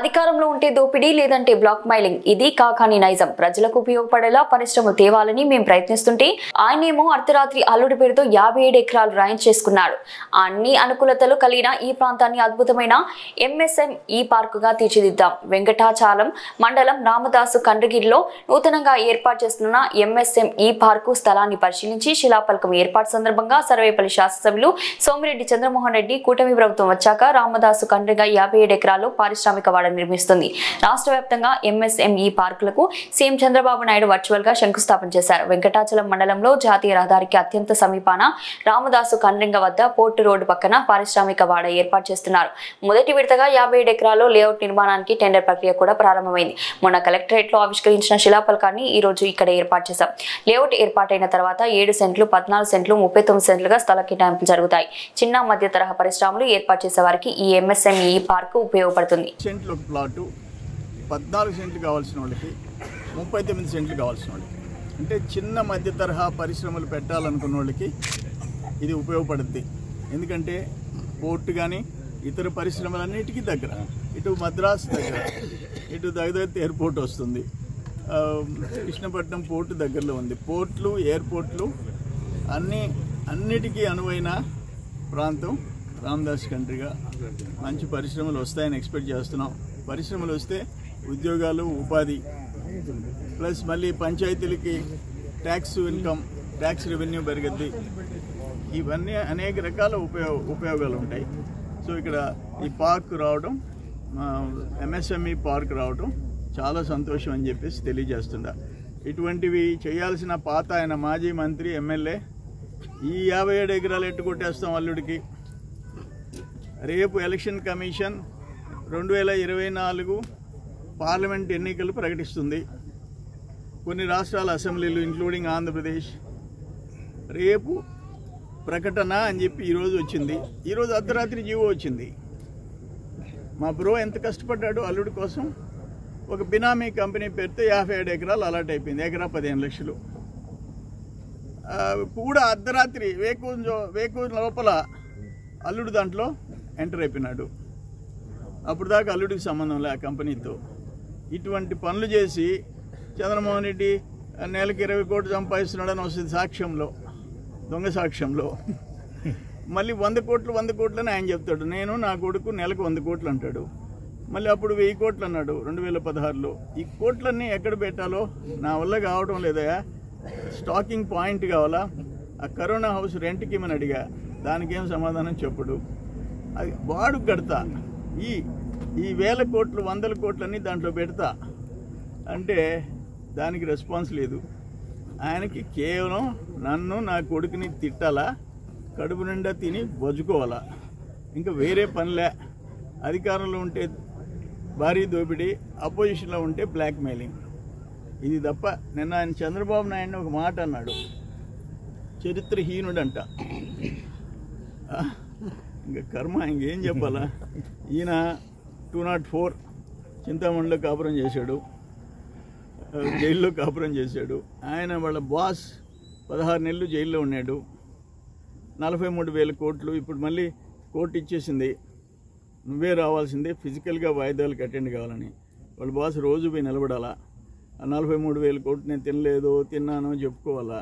అధికారంలో ఉంటే దోపిడీ లేదంటే బ్లాక్ మైలింగ్ ఇది కాకాని నైజం ప్రజలకు ఉపయోగపడేలా పరిశ్రమ తేవాలని మేము ప్రయత్నిస్తుంటే ఆయనేమో అర్ధరాత్రి అల్లుడి పేరుతో 57 ఎకరాలు రాయింగ్ చేసుకున్నాడు. అన్ని అనుకూలతలు కలిగిన ఈ ప్రాంతాన్ని అద్భుతమైన ఎంఎస్ఎంఈ పార్కుగా తీర్చిదిద్దాం. వెంకటాచలం మండలం రామదాసు కండ్రిగిరిలో నూతనంగా ఏర్పాటు చేస్తున్న ఎంఎస్ఎంఈ పార్కు స్థలాన్ని పరిశీలించి శిలాఫలకం ఏర్పాటు సందర్భంగా సర్వేపల్లి శాసనసభ్యులు సోమిరెడ్డి చంద్రమోహన్ రెడ్డి కూటమి ప్రభుత్వం వచ్చాక రామదాసు కండ్రిగ 57 ఎకరాల్లో పారిశ్రామిక వాడ నిర్మిస్తుంది. రాష్ట్ర వ్యాప్తంగా ఎంఎస్ఎంఈ పార్కులకు సీఎం చంద్రబాబు నాయుడు వర్చువల్ గా శంకుస్థాపన చేశారు. వెంకటాచలం మండలంలో జాతీయ రహదారికి అత్యంత సమీపాన రామదాసు కండ్రింగ వద్ద పోర్టు రోడ్డు పక్కన పారిశ్రామిక వాడ ఏర్పాటు చేస్తున్నారు. మొదటి విడతగా 57 ఎకరాల్లో లేఅవుట్ నిర్మాణానికి టెండర్ ప్రక్రియ కూడా ప్రారంభమైంది. మొన్న కలెక్టరేట్ లో ఆవిష్కరించిన శిలాఫలకాన్ని ఈ రోజు ఇక్కడ ఏర్పాటు చేశాం. లేఅవుట్ ఏర్పాటైన తర్వాత 7 సెంట్లు, 14 సెంట్లు, 39 సెంట్లుగా స్థల కేటాయింపులు జరుగుతాయి. చిన్న మధ్య తరహా పరిశ్రమలు ఏర్పాటు చేసే వారికి ఈ ఎంఎస్ఎంఈ పార్కు ఉపయోగపడుతుంది. ప్లాటు 14 సెంట్లు కావాల్సిన వాళ్ళకి, 39 సెంట్లు కావాల్సిన వాళ్ళకి, అంటే చిన్న మధ్య తరహా పరిశ్రమలు పెట్టాలనుకున్న వాళ్ళకి ఇది ఉపయోగపడుద్ది. ఎందుకంటే పోర్టు కానీ ఇతర పరిశ్రమలన్నిటికీ దగ్గర, ఇటు మద్రాసు దగ్గర, ఇటు దగ్గర ఎయిర్పోర్ట్ వస్తుంది, కృష్ణపట్నం పోర్టు దగ్గరలో ఉంది. పోర్ట్లు, ఎయిర్పోర్ట్లు అన్నిటికీ అనువైన ప్రాంతం రామదాస్ కంట్రీగా. మంచి పరిశ్రమలు వస్తాయని ఎక్స్పెక్ట్ చేస్తున్నాం. పరిశ్రమలు వస్తే ఉద్యోగాలు, ఉపాధి, ప్లస్ మళ్ళీ పంచాయతీలకి ట్యాక్స్ ఇన్కమ్, ట్యాక్స్ రెవెన్యూ పెరుగుద్ది. ఇవన్నీ అనేక రకాల ఉపయోగాలు ఉంటాయి. సో ఇక్కడ ఈ పార్క్ రావడం, ఎంఎస్ఎంఈ పార్క్ రావడం చాలా సంతోషం అని చెప్పేసి తెలియజేస్తుందా. ఇటువంటివి చేయాల్సిన పాత ఆయన మాజీ మంత్రి, ఎమ్మెల్యే ఈ 57 ఎకరాలు ఎట్టుకొట్టేస్తాం అల్లుడికి. రేపు ఎలక్షన్ కమిషన్ 2024 పార్లమెంట్ ఎన్నికలు ప్రకటిస్తుంది. కొన్ని రాష్ట్రాల అసెంబ్లీలు ఇంక్లూడింగ్ ఆంధ్రప్రదేశ్ రేపు ప్రకటన అని చెప్పి ఈరోజు వచ్చింది. ఈరోజు అర్ధరాత్రి జీవో వచ్చింది. మా బ్రో ఎంత కష్టపడ్డాడు అల్లుడి కోసం. ఒక బినామీ కంపెనీ పెడితే 57 ఎకరాలు అలాట్ అయిపోయింది. ఎకరా 15 లక్షలు కూడా అర్ధరాత్రి వేకు లోపల అల్లుడు దాంట్లో ఎంటర్ అయిపోయినాడు. అప్పుడు దాకా అల్లుడికి సంబంధం లే ఆ కంపెనీతో. ఇటువంటి పనులు చేసి చంద్రమోహన్ రెడ్డి నెలకి 20 కోట్లు సంపాదిస్తున్నాడని వస్తుంది సాక్ష్యంలో, దొంగ సాక్ష్యంలో. మళ్ళీ 100 కోట్లు అని ఆయన చెప్తాడు. నేను నా కొడుకు నెలకు 100 కోట్లు అంటాడు. మళ్ళీ అప్పుడు 1000 కోట్లు అన్నాడు 2016లో. ఈ కోట్లన్నీ ఎక్కడ పెట్టాలో నా వల్ల కావడం లేదా. స్టాకింగ్ పాయింట్ కావాలా. ఆ కరోనా హౌస్ రెంట్కి ఇమ్మని అడిగా, దానికేం సమాధానం చెప్పుడు. అది వాడు కడతా, ఈ 1000 కోట్లు 100 కోట్లన్నీ దాంట్లో పెడతా అంటే దానికి రెస్పాన్స్ లేదు. ఆయనకి కేవలం నన్ను, నా కొడుకుని తిట్టాలా, కడుపు నిండా తిని బజ్జుకోవాలా, ఇంకా వేరే పనిలే. అధికారంలో ఉంటే భారీ దోపిడీ, అపోజిషన్లో ఉంటే బ్లాక్ మెయిలింగ్. ఇది తప్ప. నిన్న ఆయన చంద్రబాబు నాయుడు ఒక మాట అన్నాడు, చరిత్రహీనుడంట. ఇంకా కర్మ, ఇంకేం చెప్పాలా. ఈయన 204 చింతామణిలో కాపురం చేశాడు, జైల్లో కాపురం చేశాడు. ఆయన వాళ్ళ బాస్ 16 నెలలు జైల్లో ఉన్నాడు. 43,000 కోట్లు ఇప్పుడు మళ్ళీ కోర్టు ఇచ్చేసింది, నువ్వే రావాల్సిందే, ఫిజికల్గా వాయిదాలకు అటెండ్ కావాలని. వాళ్ళ బాస్ రోజు పోయి నిలబడాలా. ఆ 43,000 కోట్లు నేను తినలేదో తిన్నానో చెప్పుకోవాలా.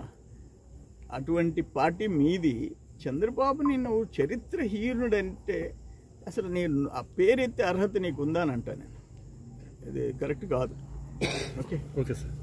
అటువంటి పార్టీ మీది. చంద్రబాబుని నువ్వు చరిత్రహీనుడంటే అసలు నేను ఆ పేరెత్తే అర్హత నీకు ఉందానంటా నేను. ఇది కరెక్ట్ కాదు. Okay sir.